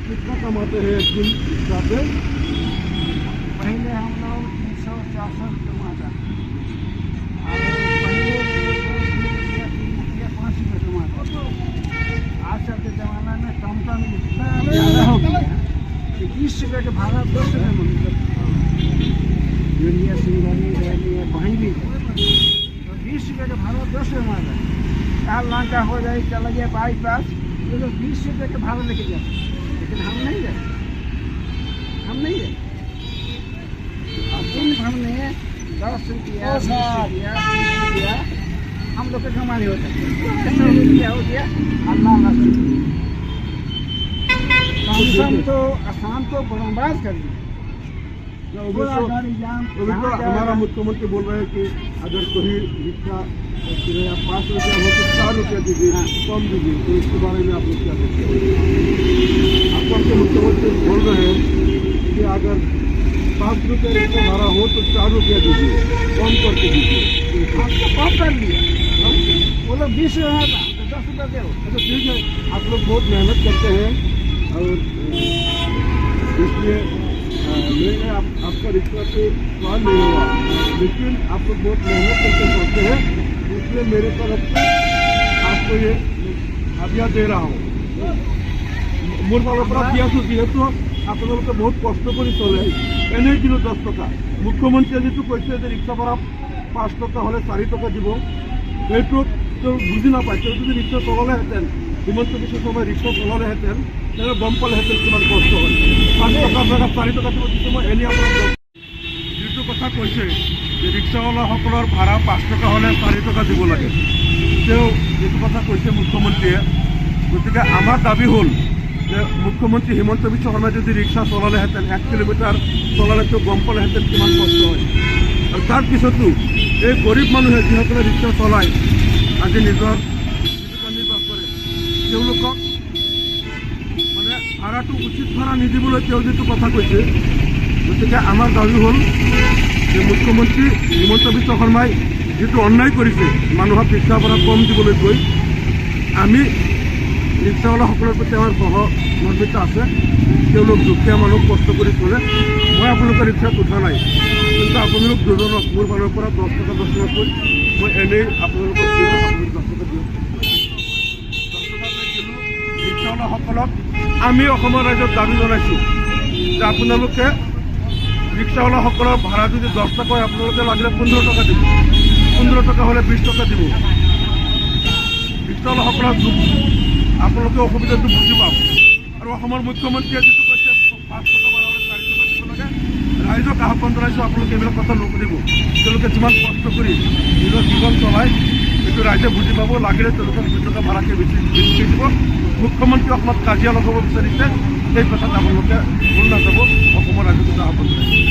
कितना कमाते हैं एक दिन जाते? पहले हम लोग 300-400 कमाता, और पहले 5 रुपये कमाता। आजकल के ज़माना में कम इतना ज़्यादा हो गया कि 20 रुपये के भाड़ा 10 रुपये में यूरिया सिंगरी रैली कहीं भी तो 20 रुपये का भाड़ा 10 रुपये मार रहा है। चार लांका हो जाए चला गया बाईपास, ये लोग 20 रुपये का भाड़ा लेके जाते, लेकिन हम नहीं जाते, हम नहीं जाते। दिन भर में 10 रुपया 20 रुपया 30 रुपया हम लोग का कमाने होता है। 100 रुपया हो गया, अल्लाह कम तो आसान तो बर्बाद कर दिया। हमारा मुख्यमंत्री बोल रहे हैं कि अगर कोई रिक्शा 5 रुपया हो तो 4 रुपया दीजिए, कम दीजिए, तो इसके बारे में आप लोग क्या देखते हैं? आपको आपके मुख्यमंत्री बोल रहे हैं कि अगर 5 रुपये रिक्शा भाड़ा हो तो 4 रुपया दीजिए, कम करके दीजिए। आपको कम कर लिया, वो लोग 20 रुपया था तो 10 रुपया दे। अच्छा ठीक है, आप लोग बहुत मेहनत करते हैं और इसलिए मैंने आपका रिक्शा तो सवाल नहीं हुआ, लेकिन आप लोग बहुत मेहनत करके चलते हैं, इसलिए मेरे तरफ से आपको ये हदिया दे रहा हूँ। मोर फालर দিয়া যেহেতু আপোনালোকে বহুত কষ্ট করে চলে এনেই দিল 10 টাকা। মুখ্যমন্ত্রী যেহেতু কৈছে যে রিক্সা ভাড়া 5 টাকা হলে 4 টাকা দিব, এইটো কেউ বুঝি নাপায়। কেউ যদি রিক্সা চলালেহেঁতেন, হিমন্ত বিশ্ব শর্মা রিক্সা চলালেহেঁতেন, তাহলে গম পালেহেঁতেন কিমান কষ্ট হয়। 5 টাকা জায়গাত 4 টাকা দিব দিছে। মই এনেই আপোনাক যিটো কথা কৈছে যে ৰিক্সাৱালাসকলৰ ভাড়া 5 টাকা হ'লে 4 টাকা দিব লাগে, তেওঁ যিটো কথা কৈছে মুখ্যমন্ত্ৰীয়ে, গতিকে আমাৰ দাবী হ'ল যে মুখ্যমন্ত্ৰী হিমন্ত বিশ্ব শৰ্মাই যদি ৰিক্সা চলালেহেঁতেন, 1 কিলোমিটাৰ চলালে তেওঁ গম পালেহেঁতেন কিমান কষ্ট হয়। আৰু তাৰ পিছতো এই গৰীব মানুহে যিসকলে ৰিক্সা চলায়, আজি নিজৰ জীৱিকা নিৰ্বাহ কৰে, তেওঁলোকক মানে ভাড়াটো উচিত ভাড়া নিদিবলৈ তেওঁ যিটো কথা কৈছে, গতিকে আমাৰ দাবী হ'ল যে মুখ্যমন্ত্ৰী হিমন্ত বিশ্ব শৰ্মাই যিটো অন্যায় কৰিছে মানুহক ৰিক্সা ভাড়া কম দিবলৈ কৈ, আমি ৰিক্সাৱালাসকলৰ প্ৰতি আমাৰ সহমৰ্মিতা আছে। তেওঁলোক দুখীয়া মানুহ কষ্ট কৰি চলে। মই আপোনালোকৰ ৰিক্সাত উঠা নাই, কিন্তু আপোনালোক দুজনক মোৰ ফালৰ পৰা 10 টকা 10 টকা কৈ মই এনেই আপোনালোকক দিওঁ, আপোনালোক 10 টকা দিওঁ। 10 টকাকৈ দিলোঁ ৰিক্সাৱালাসকলক। আমি অসমৰ ৰাইজক দাবী জনাইছোঁ যে আপোনালোকে ৰিক্সাৱালাসকলৰ ভাড়া যদি 10 টকা হয়, আপোনালোকে লাগিলে 15 টকা দিব, 15 টকা হ'লে 20 টকা দিব। ৰিক্সাৱালাসকলৰ আপোনালোকে অসুবিধাটো বুজি পাওক। আৰু অসমৰ মুখ্যমন্ত্ৰীয়ে যিটো কৈছে 5 টকা ভাড়া হ'লে 4 টকা দিব লাগে, ৰাইজক আহ্বান জনাইছোঁ আপোনালোকে এইবিলাক কথা নুশুনিব। তেওঁলোকে যিমান কষ্ট কৰি নিজৰ জীৱন চলায়, সেইটো ৰাইজে বুজি পাব। লাগিলে তেওঁলোকে 2 টকা ভাড়াকৈ বেছিকৈ দিব। মুখ্যমন্ত্ৰী অসমত কাজিয়া লগাব বিচাৰিছে, সেই কথাত আপোনালোকে ভুল নাযাব। অসমৰ ৰাইজক আহ্বান জনাইছোঁ।